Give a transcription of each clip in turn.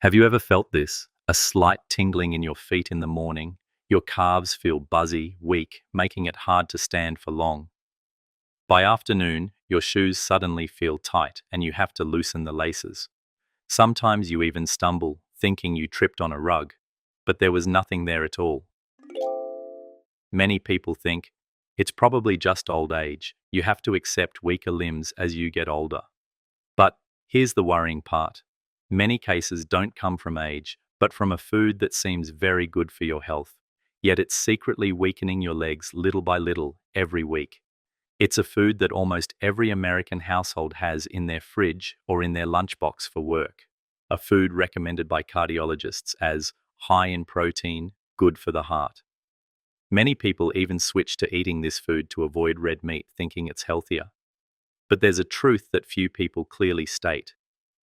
Have you ever felt this? A slight tingling in your feet in the morning. Your calves feel buzzy, weak, making it hard to stand for long. By afternoon, your shoes suddenly feel tight and you have to loosen the laces. Sometimes you even stumble, thinking you tripped on a rug, but there was nothing there at all. Many people think, it's probably just old age. You have to accept weaker limbs as you get older. But here's the worrying part. Many cases don't come from age, but from a food that seems very good for your health, yet it's secretly weakening your legs little by little every week. It's a food that almost every American household has in their fridge or in their lunchbox for work. A food recommended by cardiologists as high in protein, good for the heart. Many people even switch to eating this food to avoid red meat, thinking it's healthier. But there's a truth that few people clearly state.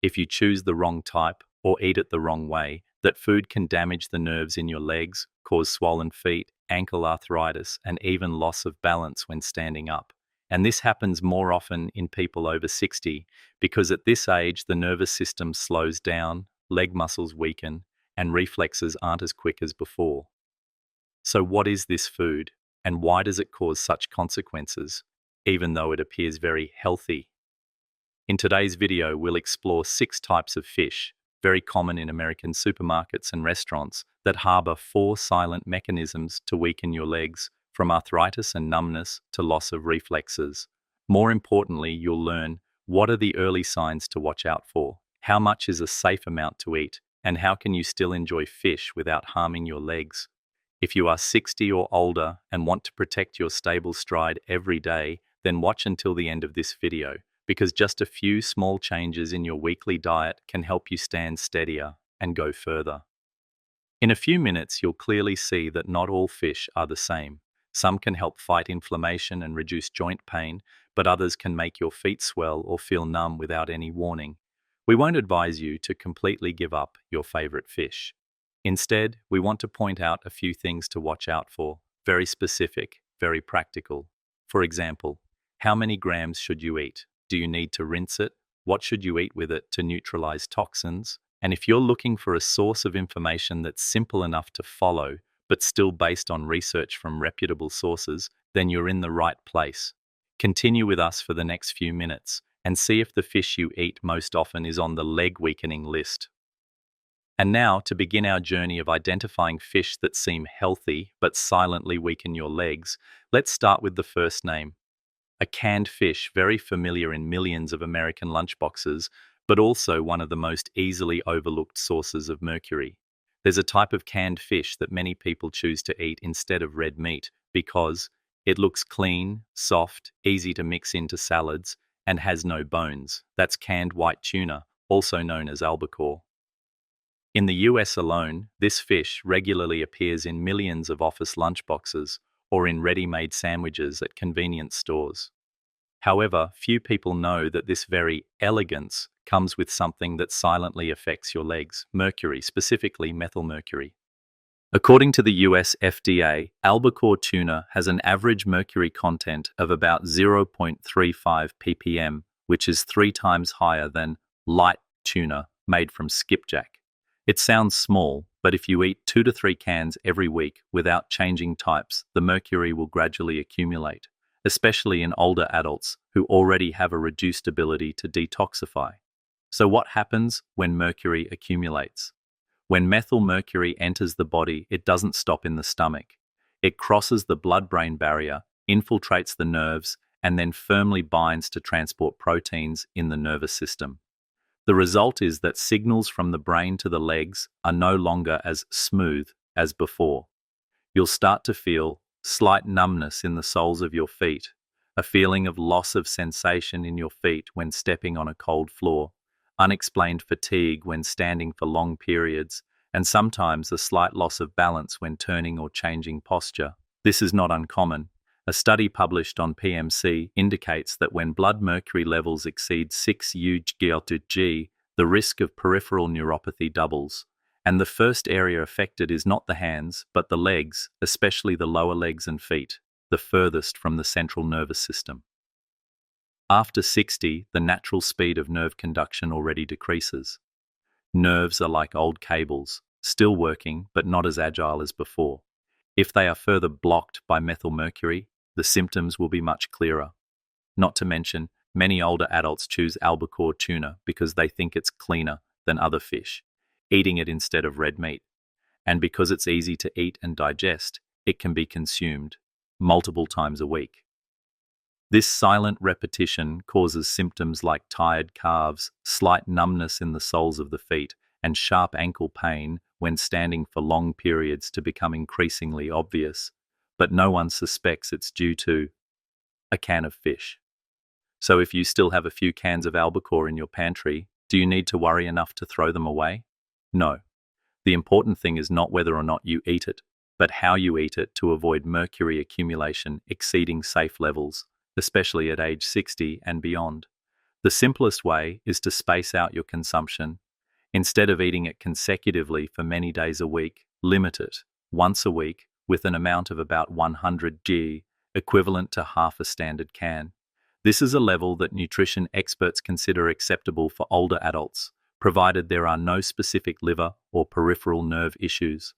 If you choose the wrong type or eat it the wrong way, that food can damage the nerves in your legs, cause swollen feet, ankle arthritis, and even loss of balance when standing up. And this happens more often in people over 60 because at this age the nervous system slows down, leg muscles weaken, and reflexes aren't as quick as before. So what is this food, and why does it cause such consequences, even though it appears very healthy? In today's video, we'll explore 6 types of fish, very common in American supermarkets and restaurants, that harbor 4 silent mechanisms to weaken your legs, from arthritis and numbness to loss of reflexes. More importantly, you'll learn what are the early signs to watch out for, how much is a safe amount to eat, and how can you still enjoy fish without harming your legs. If you are 60 or older and want to protect your stable stride every day, then watch until the end of this video, because just a few small changes in your weekly diet can help you stand steadier and go further. In a few minutes, you'll clearly see that not all fish are the same. Some can help fight inflammation and reduce joint pain, but others can make your feet swell or feel numb without any warning. We won't advise you to completely give up your favorite fish. Instead, we want to point out a few things to watch out for, very specific, very practical. For example, how many grams should you eat? Do you need to rinse it? What should you eat with it to neutralize toxins? And if you're looking for a source of information that's simple enough to follow, but still based on research from reputable sources, then you're in the right place. Continue with us for the next few minutes and see if the fish you eat most often is on the leg weakening list. And now, to begin our journey of identifying fish that seem healthy but silently weaken your legs, let's start with the first name. A canned fish, very familiar in millions of American lunchboxes, but also one of the most easily overlooked sources of mercury. There's a type of canned fish that many people choose to eat instead of red meat because it looks clean, soft, easy to mix into salads, and has no bones. That's canned white tuna, also known as albacore. In the US alone, this fish regularly appears in millions of office lunchboxes or in ready-made sandwiches at convenience stores. However, few people know that this very elegance comes with something that silently affects your legs, mercury, specifically methylmercury. According to the US FDA, albacore tuna has an average mercury content of about 0.35 ppm, which is 3 times higher than light tuna made from skipjack. It sounds small, but if you eat 2 to 3 cans every week without changing types, the mercury will gradually accumulate, especially in older adults who already have a reduced ability to detoxify. So what happens when mercury accumulates? When methylmercury enters the body, it doesn't stop in the stomach. It crosses the blood-brain barrier, infiltrates the nerves, and then firmly binds to transport proteins in the nervous system. The result is that signals from the brain to the legs are no longer as smooth as before. You'll start to feel slight numbness in the soles of your feet, a feeling of loss of sensation in your feet when stepping on a cold floor, unexplained fatigue when standing for long periods, and sometimes a slight loss of balance when turning or changing posture. This is not uncommon. A study published on PMC indicates that when blood mercury levels exceed 6 UG, the risk of peripheral neuropathy doubles. And the first area affected is not the hands, but the legs, especially the lower legs and feet, the furthest from the central nervous system. After 60, the natural speed of nerve conduction already decreases. Nerves are like old cables, still working but not as agile as before. If they are further blocked by methylmercury, the symptoms will be much clearer. Not to mention, many older adults choose albacore tuna because they think it's cleaner than other fish, eating it instead of red meat. And because it's easy to eat and digest, it can be consumed multiple times a week. This silent repetition causes symptoms like tired calves, slight numbness in the soles of the feet, and sharp ankle pain when standing for long periods to become increasingly obvious, but no one suspects it's due to a can of fish. So if you still have a few cans of albacore in your pantry, do you need to worry enough to throw them away? No. The important thing is not whether or not you eat it, but how you eat it to avoid mercury accumulation exceeding safe levels, especially at age 60 and beyond. The simplest way is to space out your consumption. Instead of eating it consecutively for many days a week, limit it once a week with an amount of about 100 g, equivalent to half a standard can. This is a level that nutrition experts consider acceptable for older adults, provided there are no specific liver or peripheral nerve issues.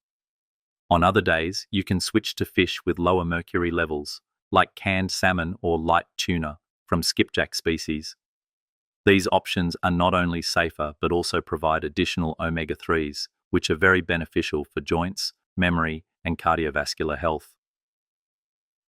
On other days, you can switch to fish with lower mercury levels, like canned salmon or light tuna from skipjack species. These options are not only safer but also provide additional omega-3s, which are very beneficial for joints, memory, and cardiovascular health.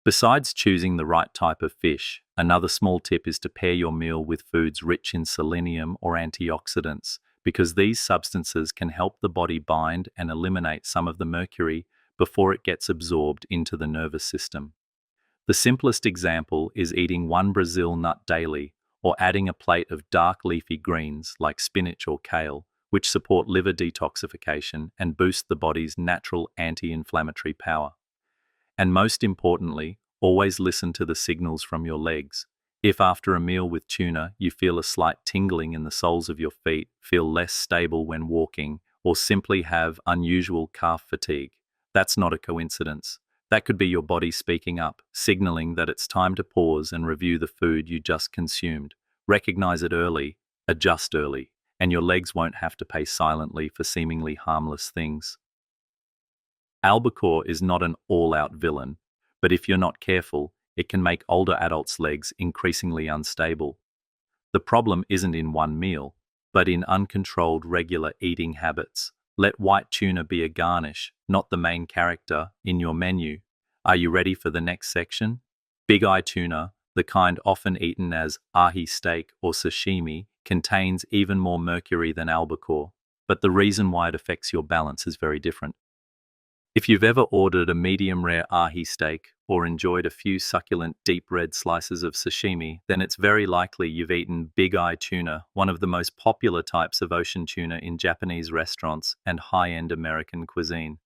Besides choosing the right type of fish, another small tip is to pair your meal with foods rich in selenium or antioxidants, because these substances can help the body bind and eliminate some of the mercury before it gets absorbed into the nervous system. The simplest example is eating one Brazil nut daily, or adding a plate of dark leafy greens like spinach or kale, which support liver detoxification and boost the body's natural anti-inflammatory power. And most importantly, always listen to the signals from your legs. If after a meal with tuna you feel a slight tingling in the soles of your feet, feel less stable when walking, or simply have unusual calf fatigue, that's not a coincidence. That could be your body speaking up, signaling that it's time to pause and review the food you just consumed. Recognize it early, adjust early, and your legs won't have to pay silently for seemingly harmless things. Albacore is not an all-out villain, but if you're not careful, it can make older adults' legs increasingly unstable. The problem isn't in one meal, but in uncontrolled regular eating habits. Let white tuna be a garnish, not the main character, in your menu. Are you ready for the next section? Big eye tuna, the kind often eaten as ahi steak or sashimi, contains even more mercury than albacore, but the reason why it affects your balance is very different. If you've ever ordered a medium-rare ahi steak or enjoyed a few succulent deep red slices of sashimi, then it's very likely you've eaten big eye tuna, one of the most popular types of ocean tuna in Japanese restaurants and high-end American cuisine.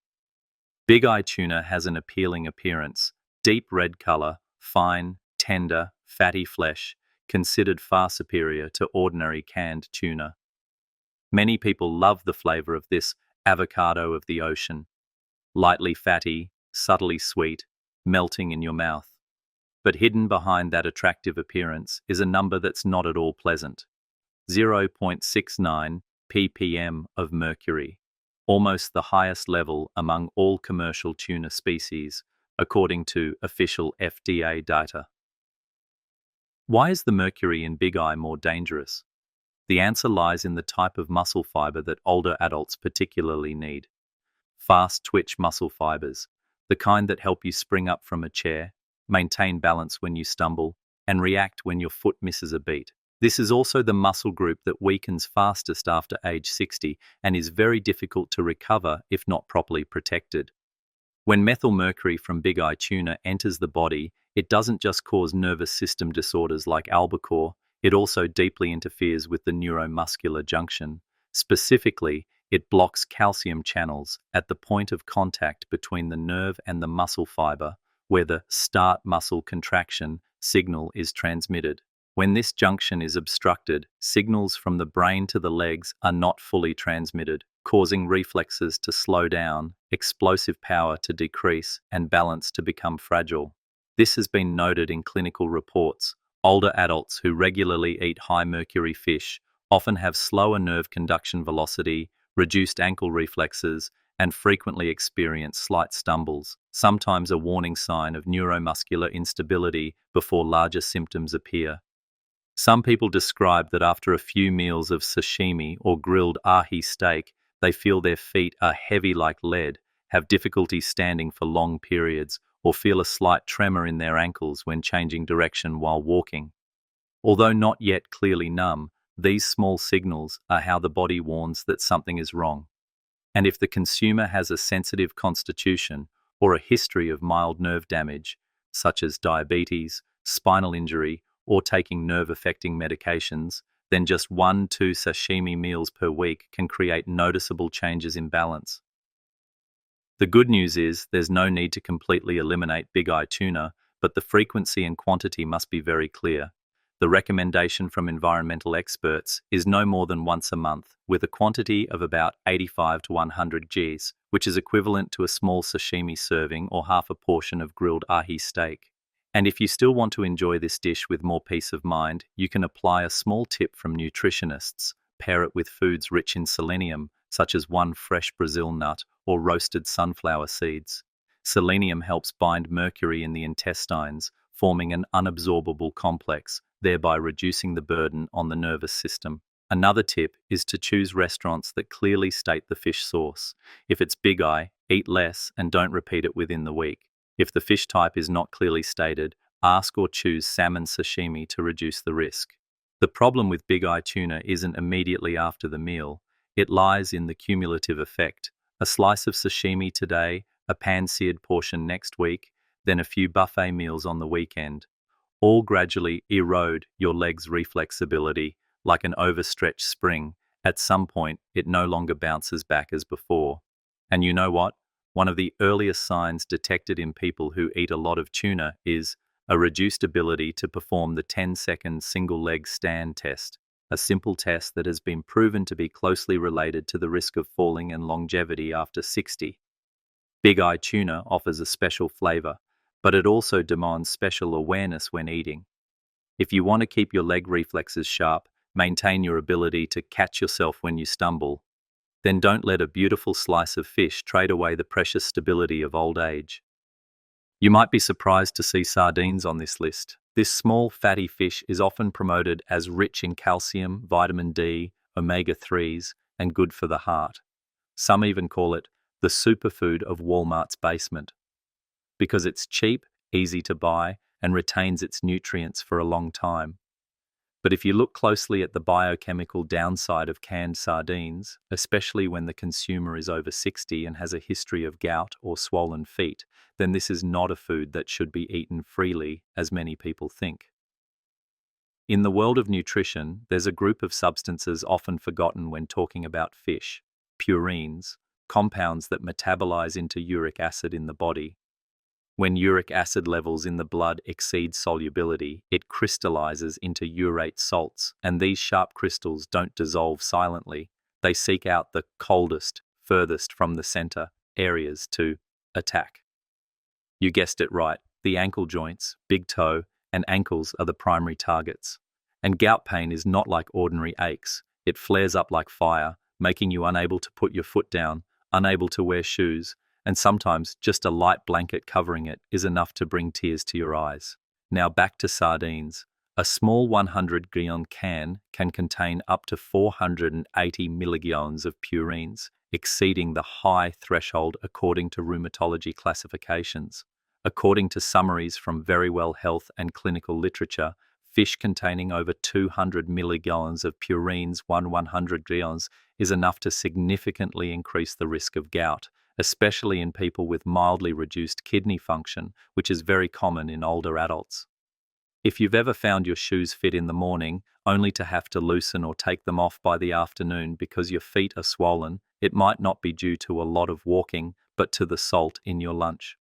Big eye tuna has an appealing appearance, deep red color, fine, tender, fatty flesh, considered far superior to ordinary canned tuna. Many people love the flavor of this avocado of the ocean. Lightly fatty, subtly sweet, melting in your mouth. But hidden behind that attractive appearance is a number that's not at all pleasant. 0.69 ppm of mercury, almost the highest level among all commercial tuna species, according to official FDA data. Why is the mercury in big eye more dangerous? The answer lies in the type of muscle fiber that older adults particularly need. Fast twitch muscle fibers, the kind that help you spring up from a chair, maintain balance when you stumble, and react when your foot misses a beat. This is also the muscle group that weakens fastest after age 60 and is very difficult to recover if not properly protected. When methylmercury from big eye tuna enters the body, it doesn't just cause nervous system disorders like albacore, it also deeply interferes with the neuromuscular junction. Specifically, it blocks calcium channels at the point of contact between the nerve and the muscle fiber, where the start muscle contraction signal is transmitted. When this junction is obstructed, signals from the brain to the legs are not fully transmitted, causing reflexes to slow down, explosive power to decrease, and balance to become fragile. This has been noted in clinical reports. Older adults who regularly eat high mercury fish often have slower nerve conduction velocity, reduced ankle reflexes, and frequently experience slight stumbles, sometimes a warning sign of neuromuscular instability before larger symptoms appear. Some people describe that after a few meals of sashimi or grilled ahi steak, they feel their feet are heavy like lead, have difficulty standing for long periods, or feel a slight tremor in their ankles when changing direction while walking. Although not yet clearly numb, these small signals are how the body warns that something is wrong. And if the consumer has a sensitive constitution or a history of mild nerve damage, such as diabetes, spinal injury, or taking nerve-affecting medications, then just 1-2 sashimi meals per week can create noticeable changes in balance. The good news is there's no need to completely eliminate big eye tuna, but the frequency and quantity must be very clear. The recommendation from environmental experts is no more than once a month, with a quantity of about 85 to 100 Gs, which is equivalent to a small sashimi serving or half a portion of grilled ahi steak. And if you still want to enjoy this dish with more peace of mind, you can apply a small tip from nutritionists. Pair it with foods rich in selenium, such as one fresh Brazil nut or roasted sunflower seeds. Selenium helps bind mercury in the intestines, forming an unabsorbable complex, thereby reducing the burden on the nervous system. Another tip is to choose restaurants that clearly state the fish source. If it's big eye, eat less and don't repeat it within the week. If the fish type is not clearly stated, ask or choose salmon sashimi to reduce the risk. The problem with big eye tuna isn't immediately after the meal. It lies in the cumulative effect. A slice of sashimi today, a pan-seared portion next week, then a few buffet meals on the weekend. All gradually erode your leg's reflexibility like an overstretched spring. At some point, it no longer bounces back as before. And you know what? One of the earliest signs detected in people who eat a lot of tuna is a reduced ability to perform the 10-second single-leg stand test, a simple test that has been proven to be closely related to the risk of falling and longevity after 60. Big eye tuna offers a special flavor, but it also demands special awareness when eating. If you want to keep your leg reflexes sharp, maintain your ability to catch yourself when you stumble, then don't let a beautiful slice of fish trade away the precious stability of old age. You might be surprised to see sardines on this list. This small, fatty fish is often promoted as rich in calcium, vitamin D, omega-3s, and good for the heart. Some even call it the superfood of Walmart's basement, because it's cheap, easy to buy, and retains its nutrients for a long time. But if you look closely at the biochemical downside of canned sardines, especially when the consumer is over 60 and has a history of gout or swollen feet, then this is not a food that should be eaten freely, as many people think. In the world of nutrition, there's a group of substances often forgotten when talking about fish: purines, compounds that metabolize into uric acid in the body. When uric acid levels in the blood exceed solubility, it crystallizes into urate salts, and these sharp crystals don't dissolve silently. They seek out the coldest, furthest from the center areas to attack. You guessed it right, the ankle joints, big toe, and ankles are the primary targets. And gout pain is not like ordinary aches. It flares up like fire, making you unable to put your foot down, unable to wear shoes, and sometimes just a light blanket covering it is enough to bring tears to your eyes. Now back to sardines. A small 100-gallon can contain up to 480 milligallons of purines, exceeding the high threshold according to rheumatology classifications. According to summaries from Verywell Health and clinical literature, fish containing over 200 milligallons of purines 100 gallons is enough to significantly increase the risk of gout, especially in people with mildly reduced kidney function, which is very common in older adults. If you've ever found your shoes fit in the morning, only to have to loosen or take them off by the afternoon because your feet are swollen, it might not be due to a lot of walking, but to the salt in your lunch.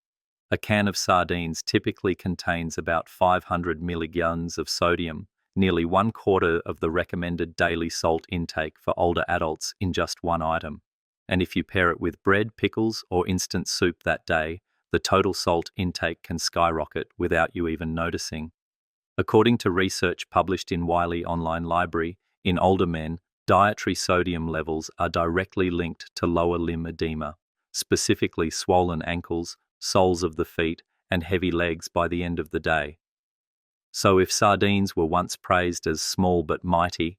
A can of sardines typically contains about 500 milligallons of sodium, nearly 1/4 of the recommended daily salt intake for older adults in just one item. And if you pair it with bread, pickles, or instant soup that day, the total salt intake can skyrocket without you even noticing. According to research published in Wiley Online Library, In older men, dietary sodium levels are directly linked to lower limb edema, specifically swollen ankles, soles of the feet, and heavy legs by the end of the day. So if sardines were once praised as small but mighty,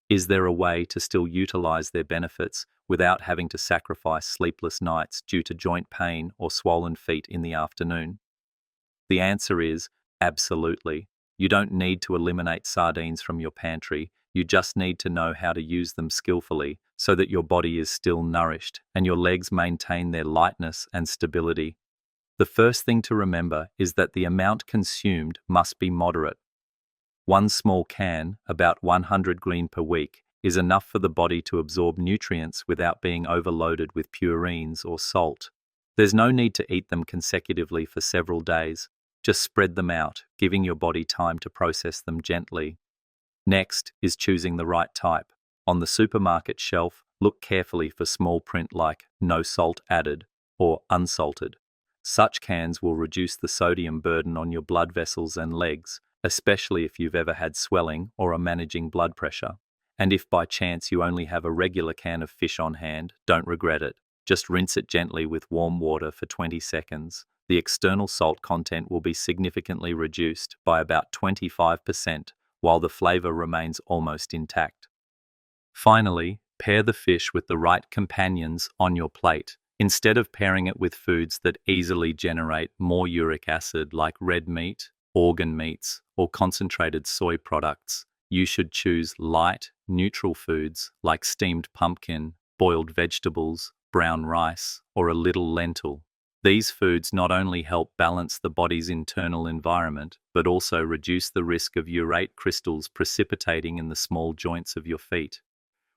is there a way to still utilize their benefits without having to sacrifice sleepless nights due to joint pain or swollen feet in the afternoon? The answer is absolutely. You don't need to eliminate sardines from your pantry. You just need to know how to use them skillfully so that your body is still nourished and your legs maintain their lightness and stability. The first thing to remember is that the amount consumed must be moderate. One small can, about 100 green per week, is enough for the body to absorb nutrients without being overloaded with purines or salt. There's no need to eat them consecutively for several days. Just spread them out, giving your body time to process them gently. Next is choosing the right type. On the supermarket shelf, look carefully for small print like "no salt added" or "unsalted." Such cans will reduce the sodium burden on your blood vessels and legs, especially if you've ever had swelling or are managing blood pressure. And if by chance you only have a regular can of fish on hand, don't regret it. Just rinse it gently with warm water for 20 seconds. The external salt content will be significantly reduced by about 25%, while the flavor remains almost intact. Finally, pair the fish with the right companions on your plate. Instead of pairing it with foods that easily generate more uric acid like red meat, organ meats, or concentrated soy products, you should choose light, neutral foods like steamed pumpkin, boiled vegetables, brown rice, or a little lentil. These foods not only help balance the body's internal environment, but also reduce the risk of urate crystals precipitating in the small joints of your feet.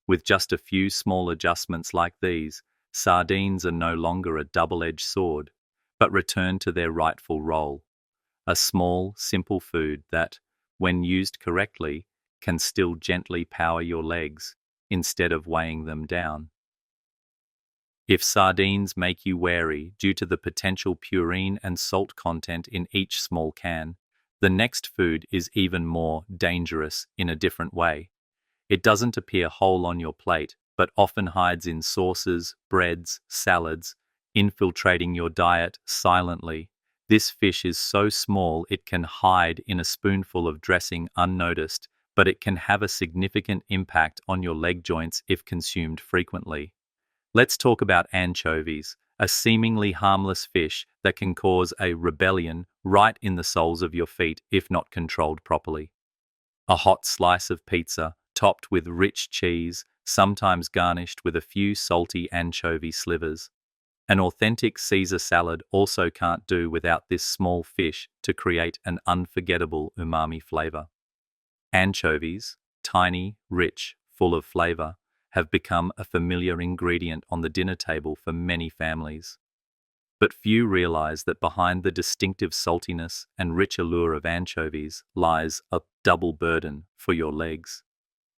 With just a few small adjustments like these, sardines are no longer a double-edged sword, but return to their rightful role. A small, simple food that, when used correctly, can still gently power your legs instead of weighing them down. If sardines make you wary due to the potential purine and salt content in each small can, the next food is even more dangerous in a different way. It doesn't appear whole on your plate, but often hides in sauces, breads, salads, infiltrating your diet silently. This fish is so small it can hide in a spoonful of dressing unnoticed, but it can have a significant impact on your leg joints if consumed frequently. Let's talk about anchovies, a seemingly harmless fish that can cause a rebellion right in the soles of your feet if not controlled properly. A hot slice of pizza, topped with rich cheese, sometimes garnished with a few salty anchovy slivers. An authentic Caesar salad also can't do without this small fish to create an unforgettable umami flavor. Anchovies, tiny, rich, full of flavor, have become a familiar ingredient on the dinner table for many families. But few realize that behind the distinctive saltiness and rich allure of anchovies lies a double burden for your legs.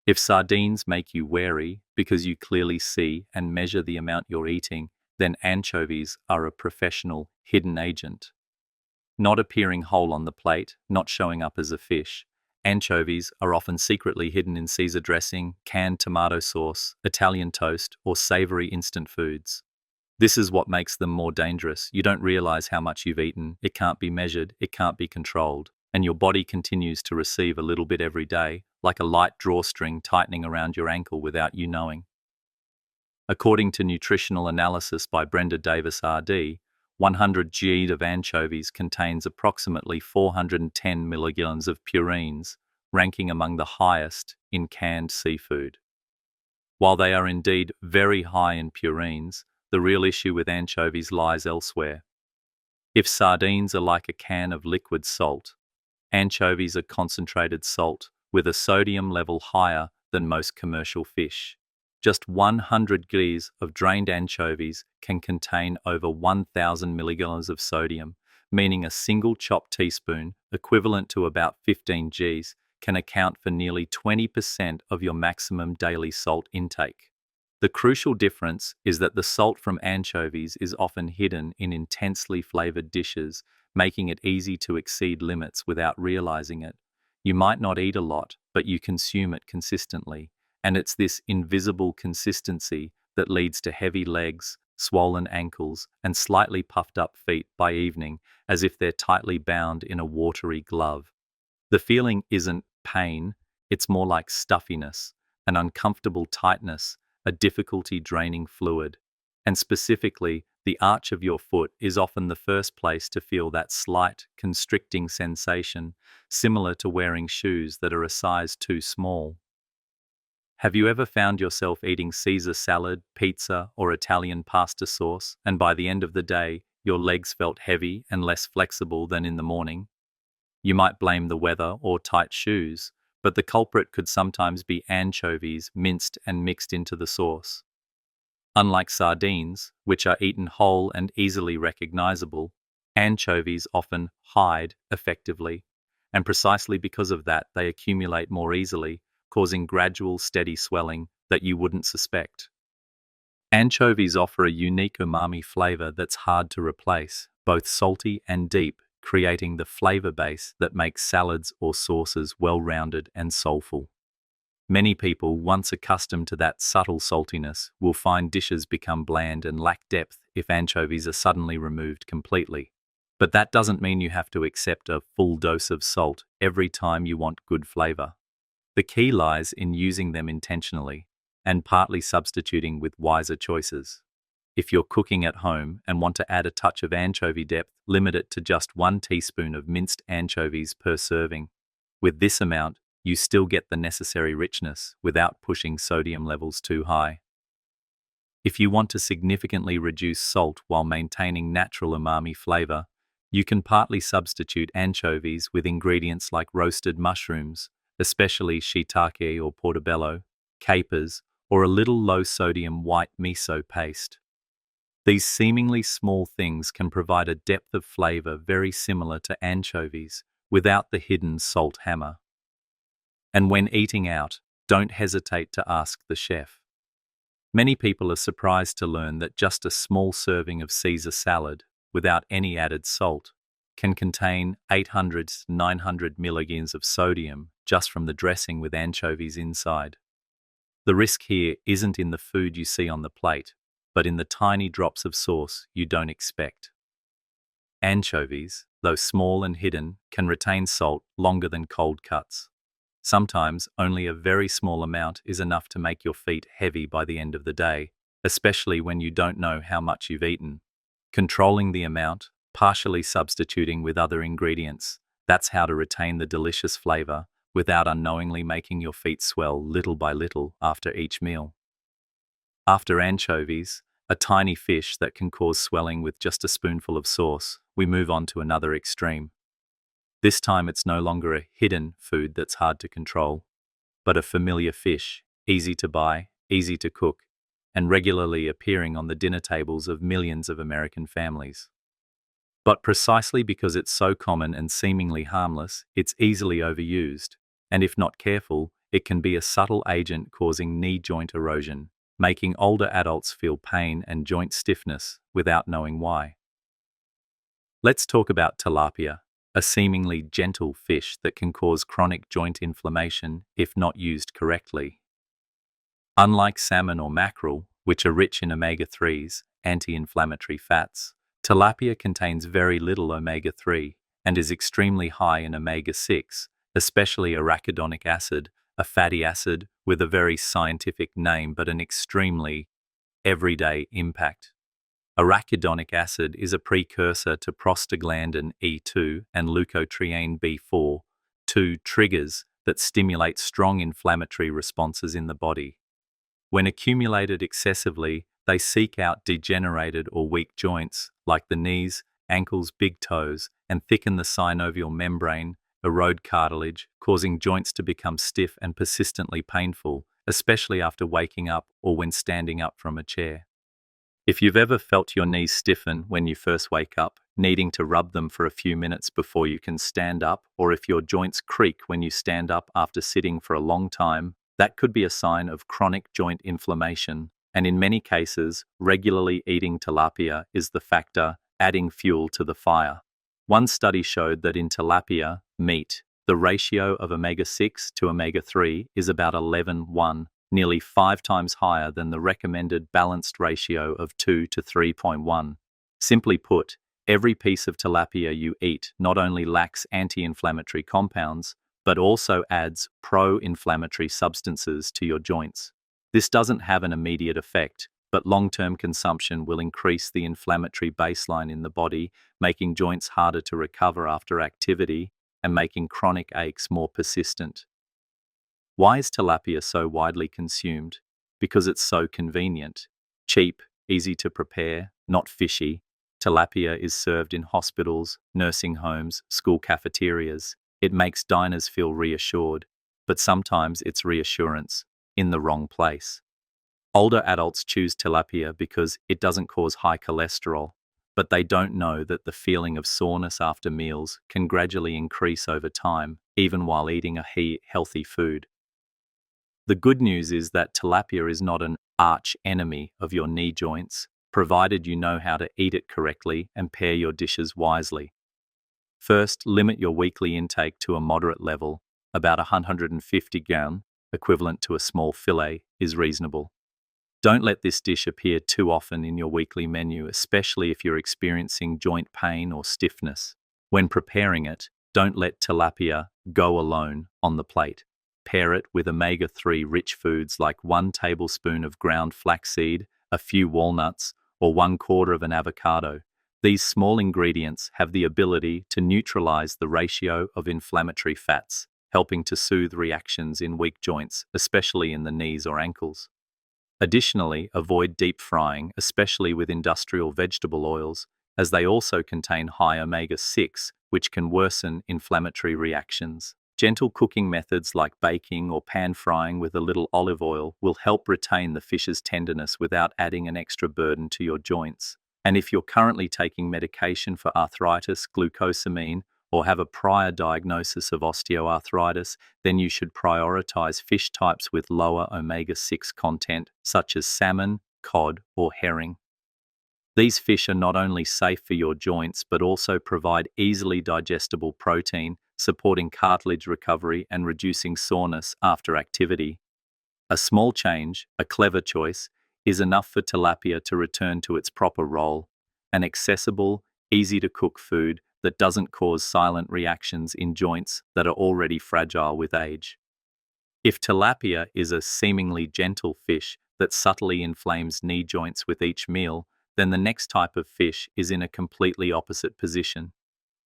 If sardines make you wary because you clearly see and measure the amount you're eating, then anchovies are a professional hidden agent. Not appearing whole on the plate, not showing up as a fish, anchovies are often secretly hidden in Caesar dressing, canned tomato sauce, Italian toast, or savory instant foods. This is what makes them more dangerous. You don't realize how much you've eaten, it can't be measured, it can't be controlled, and your body continues to receive a little bit every day, like a light drawstring tightening around your ankle without you knowing. According to nutritional analysis by Brenda Davis RD, 100 g of anchovies contains approximately 410 milligrams of purines, ranking among the highest in canned seafood. While they are indeed very high in purines, the real issue with anchovies lies elsewhere. If sardines are like a can of liquid salt, anchovies are concentrated salt with a sodium level higher than most commercial fish. Just 100 grams of drained anchovies can contain over 1,000 milligrams of sodium, meaning a single chopped teaspoon, equivalent to about 15 grams, can account for nearly 20% of your maximum daily salt intake. The crucial difference is that the salt from anchovies is often hidden in intensely flavored dishes, making it easy to exceed limits without realizing it. You might not eat a lot, but you consume it consistently. And it's this invisible consistency that leads to heavy legs, swollen ankles, and slightly puffed up feet by evening, as if they're tightly bound in a watery glove. The feeling isn't pain, it's more like stuffiness, an uncomfortable tightness, a difficulty draining fluid. And specifically, the arch of your foot is often the first place to feel that slight, constricting sensation, similar to wearing shoes that are a size too small. Have you ever found yourself eating Caesar salad, pizza, or Italian pasta sauce, and by the end of the day, your legs felt heavy and less flexible than in the morning? You might blame the weather or tight shoes, but the culprit could sometimes be anchovies minced and mixed into the sauce. Unlike sardines, which are eaten whole and easily recognizable, anchovies often hide effectively, and precisely because of that, they accumulate more easily, causing gradual, steady swelling that you wouldn't suspect. Anchovies offer a unique umami flavor that's hard to replace, both salty and deep, creating the flavor base that makes salads or sauces well-rounded and soulful. Many people, once accustomed to that subtle saltiness, will find dishes become bland and lack depth if anchovies are suddenly removed completely. But that doesn't mean you have to accept a full dose of salt every time you want good flavor. The key lies in using them intentionally and partly substituting with wiser choices. If you're cooking at home and want to add a touch of anchovy depth, limit it to just 1 teaspoon of minced anchovies per serving. With this amount, you still get the necessary richness without pushing sodium levels too high. If you want to significantly reduce salt while maintaining natural umami flavor, you can partly substitute anchovies with ingredients like roasted mushrooms, especially shiitake or portobello, capers, or a little low-sodium white miso paste. These seemingly small things can provide a depth of flavor very similar to anchovies without the hidden salt hammer. And when eating out, don't hesitate to ask the chef. Many people are surprised to learn that just a small serving of Caesar salad, without any added salt, can contain 800 to 900 milligrams of sodium just from the dressing with anchovies inside. The risk here isn't in the food you see on the plate, but in the tiny drops of sauce you don't expect. Anchovies, though small and hidden, can retain salt longer than cold cuts. Sometimes only a very small amount is enough to make your feet heavy by the end of the day, especially when you don't know how much you've eaten. Controlling the amount, partially substituting with other ingredients, that's how to retain the delicious flavor without unknowingly making your feet swell little by little after each meal. After anchovies, a tiny fish that can cause swelling with just a spoonful of sauce, we move on to another extreme. This time it's no longer a hidden food that's hard to control, but a familiar fish, easy to buy, easy to cook, and regularly appearing on the dinner tables of millions of American families. But precisely because it's so common and seemingly harmless, it's easily overused, and if not careful, it can be a subtle agent causing knee joint erosion, making older adults feel pain and joint stiffness without knowing why. Let's talk about tilapia, a seemingly gentle fish that can cause chronic joint inflammation if not used correctly. Unlike salmon or mackerel, which are rich in omega-3s, anti-inflammatory fats, tilapia contains very little omega-3 and is extremely high in omega-6, especially arachidonic acid, a fatty acid with a very scientific name but an extremely everyday impact. Arachidonic acid is a precursor to prostaglandin E2 and leukotriene B4, two triggers that stimulate strong inflammatory responses in the body. When accumulated excessively, they seek out degenerated or weak joints like the knees, ankles, big toes, and thicken the synovial membrane, erode cartilage, causing joints to become stiff and persistently painful, especially after waking up or when standing up from a chair. If you've ever felt your knees stiffen when you first wake up, needing to rub them for a few minutes before you can stand up, or if your joints creak when you stand up after sitting for a long time, that could be a sign of chronic joint inflammation, and in many cases, regularly eating tilapia is the factor adding fuel to the fire. One study showed that in tilapia meat, The ratio of omega-6 to omega-3 is about 11:1, nearly 5 times higher than the recommended balanced ratio of 2 to 3.1. Simply put, every piece of tilapia you eat not only lacks anti-inflammatory compounds, but also adds pro-inflammatory substances to your joints. This doesn't have an immediate effect, but long-term consumption will increase the inflammatory baseline in the body, making joints harder to recover after activity and making chronic aches more persistent. Why is tilapia so widely consumed? Because it's so convenient. Cheap, easy to prepare, not fishy. Tilapia is served in hospitals, nursing homes, school cafeterias. It makes diners feel reassured, but sometimes it's reassurance in the wrong place. Older adults choose tilapia because it doesn't cause high cholesterol, but they don't know that the feeling of soreness after meals can gradually increase over time, even while eating a healthy food. The good news is that tilapia is not an arch enemy of your knee joints, provided you know how to eat it correctly and pair your dishes wisely. First, limit your weekly intake to a moderate level. About 150 grams, equivalent to a small fillet, is reasonable. Don't let this dish appear too often in your weekly menu, especially if you're experiencing joint pain or stiffness. When preparing it, don't let tilapia go alone on the plate. Pair it with omega-3 rich foods like 1 tablespoon of ground flaxseed, a few walnuts, or 1/4 of an avocado. These small ingredients have the ability to neutralize the ratio of inflammatory fats, helping to soothe reactions in weak joints, especially in the knees or ankles. Additionally, avoid deep frying, especially with industrial vegetable oils, as they also contain high omega-6, which can worsen inflammatory reactions. Gentle cooking methods like baking or pan frying with a little olive oil will help retain the fish's tenderness without adding an extra burden to your joints. And if you're currently taking medication for arthritis, glucosamine, or have a prior diagnosis of osteoarthritis, then you should prioritize fish types with lower omega-6 content, such as salmon, cod, or herring. These fish are not only safe for your joints, but also provide easily digestible protein, supporting cartilage recovery and reducing soreness after activity. A small change, a clever choice, is enough for tilapia to return to its proper role, an accessible, easy-to-cook food that doesn't cause silent reactions in joints that are already fragile with age. If tilapia is a seemingly gentle fish that subtly inflames knee joints with each meal, then the next type of fish is in a completely opposite position.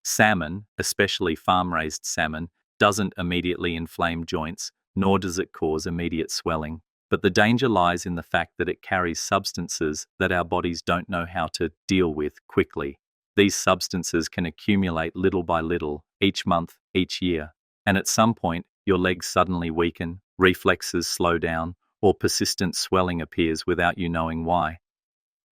Salmon, especially farm-raised salmon, doesn't immediately inflame joints, nor does it cause immediate swelling. But the danger lies in the fact that it carries substances that our bodies don't know how to deal with quickly. These substances can accumulate little by little, each month, each year, and at some point, your legs suddenly weaken, reflexes slow down, or persistent swelling appears without you knowing why.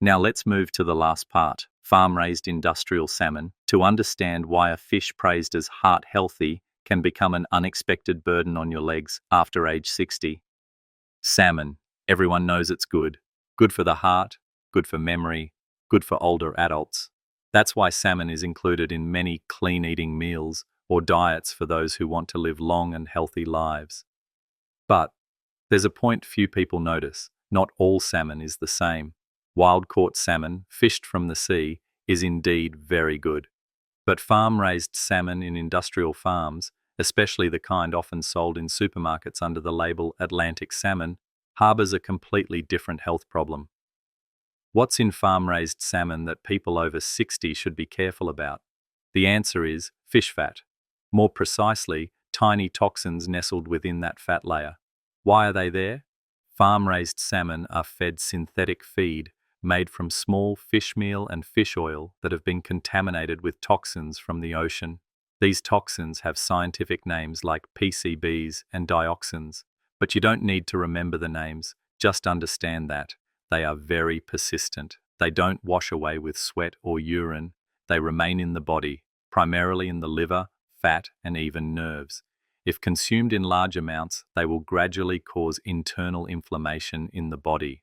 Now let's move to the last part, farm-raised industrial salmon, to understand why a fish praised as heart-healthy can become an unexpected burden on your legs after age 60. Salmon. Everyone knows it's good. Good for the heart, good for memory, good for older adults. That's why salmon is included in many clean-eating meals or diets for those who want to live long and healthy lives. But there's a point few people notice. Not all salmon is the same. Wild-caught salmon, fished from the sea, is indeed very good. But farm-raised salmon in industrial farms, especially the kind often sold in supermarkets under the label Atlantic salmon, harbors a completely different health problem. What's in farm-raised salmon that people over 60 should be careful about? The answer is fish fat. More precisely, tiny toxins nestled within that fat layer. Why are they there? Farm-raised salmon are fed synthetic feed made from small fish meal and fish oil that have been contaminated with toxins from the ocean. These toxins have scientific names like PCBs and dioxins, but you don't need to remember the names, just understand that they are very persistent. They don't wash away with sweat or urine. They remain in the body, primarily in the liver, fat, and even nerves. If consumed in large amounts, they will gradually cause internal inflammation in the body.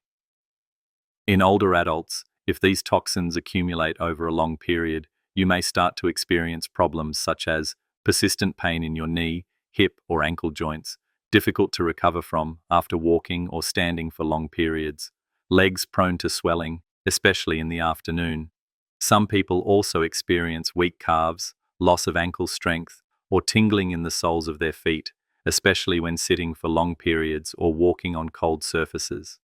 In older adults, if these toxins accumulate over a long period, you may start to experience problems such as persistent pain in your knee, hip, or ankle joints, difficult to recover from after walking or standing for long periods, legs prone to swelling, especially in the afternoon. Some people also experience weak calves, loss of ankle strength, or tingling in the soles of their feet, especially when sitting for long periods or walking on cold surfaces.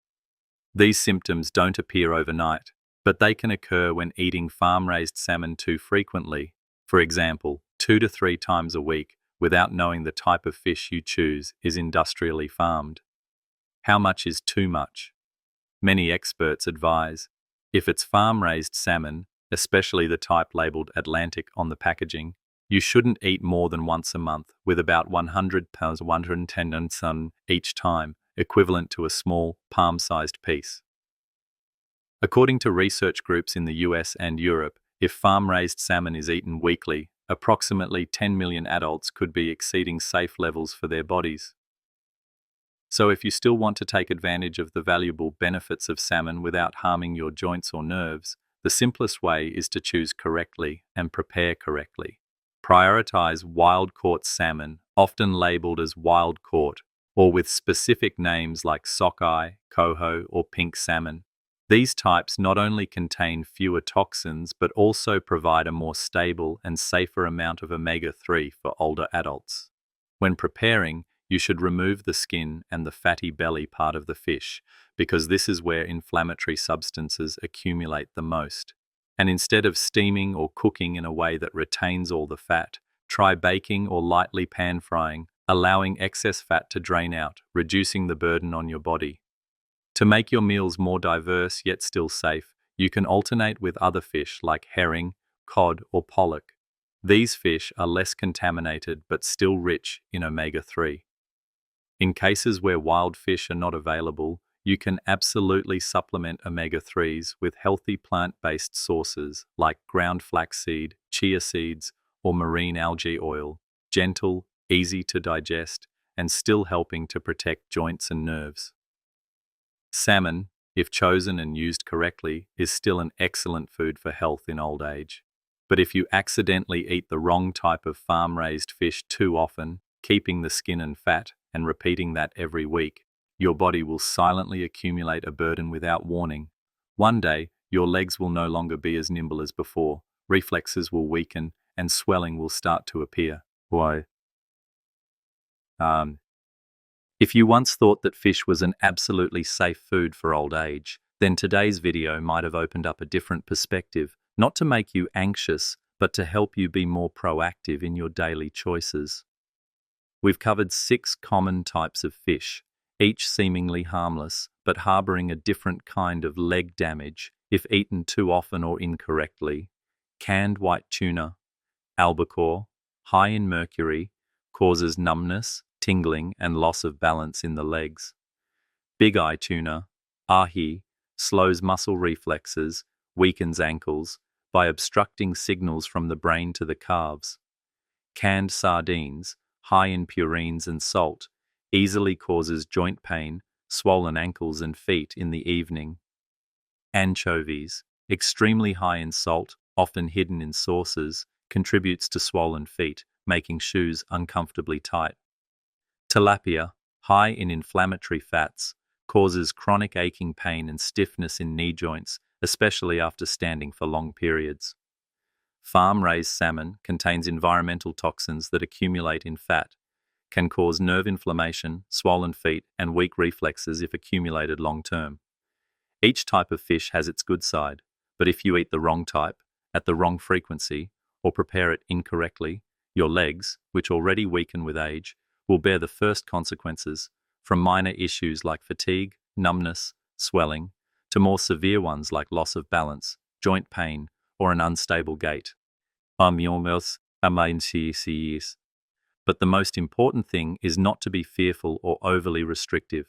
These symptoms don't appear overnight, but they can occur when eating farm-raised salmon too frequently, for example, 2 to 3 times a week, without knowing the type of fish you choose is industrially farmed. How much is too much? Many experts advise, if it's farm-raised salmon, especially the type labeled Atlantic on the packaging, you shouldn't eat more than once a month, with about 100 pounds, 110 ounces each time, equivalent to a small, palm-sized piece. According to research groups in the US and Europe, if farm-raised salmon is eaten weekly, approximately 10 million adults could be exceeding safe levels for their bodies. So if you still want to take advantage of the valuable benefits of salmon without harming your joints or nerves, the simplest way is to choose correctly and prepare correctly. Prioritize wild-caught salmon, often labeled as wild-caught, or with specific names like sockeye, coho, or pink salmon. These types not only contain fewer toxins but also provide a more stable and safer amount of omega-3 for older adults. When preparing, you should remove the skin and the fatty belly part of the fish, because this is where inflammatory substances accumulate the most. And instead of steaming or cooking in a way that retains all the fat, try baking or lightly pan-frying, allowing excess fat to drain out, reducing the burden on your body. To make your meals more diverse yet still safe, you can alternate with other fish like herring, cod, or pollock. These fish are less contaminated but still rich in omega-3. In cases where wild fish are not available, you can absolutely supplement omega-3s with healthy plant-based sources like ground flaxseed, chia seeds, or marine algae oil, gentle, easy to digest, and still helping to protect joints and nerves. Salmon, if chosen and used correctly, is still an excellent food for health in old age. But if you accidentally eat the wrong type of farm-raised fish too often, keeping the skin and fat, and repeating that every week, your body will silently accumulate a burden without warning. One day, your legs will no longer be as nimble as before, reflexes will weaken, and swelling will start to appear. Why? If you once thought that fish was an absolutely safe food for old age, then today's video might have opened up a different perspective, not to make you anxious, but to help you be more proactive in your daily choices. We've covered 6 common types of fish, each seemingly harmless, but harboring a different kind of leg damage if eaten too often or incorrectly. Canned white tuna, albacore, high in mercury, causes numbness, tingling, and loss of balance in the legs. Big eye tuna, ahi, slows muscle reflexes, weakens ankles by obstructing signals from the brain to the calves. Canned sardines, high in purines and salt, easily causes joint pain, swollen ankles and feet in the evening. Anchovies, extremely high in salt, often hidden in sauces, contributes to swollen feet, making shoes uncomfortably tight. Tilapia, high in inflammatory fats, causes chronic aching pain and stiffness in knee joints, especially after standing for long periods. Farm-raised salmon contains environmental toxins that accumulate in fat, can cause nerve inflammation, swollen feet, and weak reflexes if accumulated long-term. Each type of fish has its good side, but if you eat the wrong type, at the wrong frequency, or prepare it incorrectly, your legs, which already weaken with age, will bear the first consequences, from minor issues like fatigue, numbness, swelling, to more severe ones like loss of balance, joint pain, or an unstable gait. But the most important thing is not to be fearful or overly restrictive.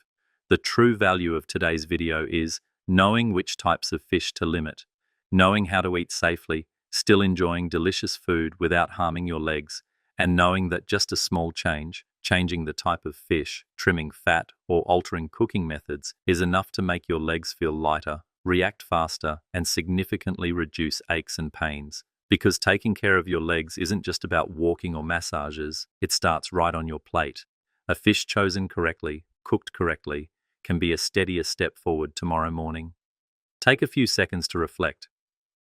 The true value of today's video is knowing which types of fish to limit, knowing how to eat safely, still enjoying delicious food without harming your legs, and knowing that just a small change, changing the type of fish, trimming fat, or altering cooking methods is enough to make your legs feel lighter, react faster, and significantly reduce aches and pains. Because taking care of your legs isn't just about walking or massages, it starts right on your plate. A fish chosen correctly, cooked correctly, can be a steadier step forward tomorrow morning. Take a few seconds to reflect.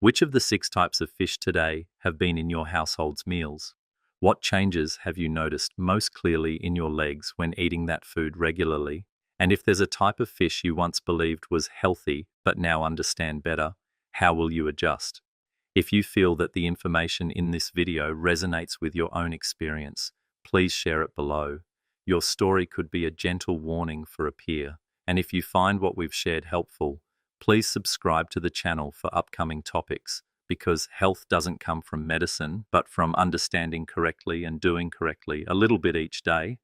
Which of the 6 types of fish today have been in your household's meals? What changes have you noticed most clearly in your legs when eating that food regularly? And if there's a type of fish you once believed was healthy but now understand better, how will you adjust? If you feel that the information in this video resonates with your own experience, please share it below. Your story could be a gentle warning for a peer. And if you find what we've shared helpful, please subscribe to the channel for upcoming topics, because health doesn't come from medicine, but from understanding correctly and doing correctly a little bit each day.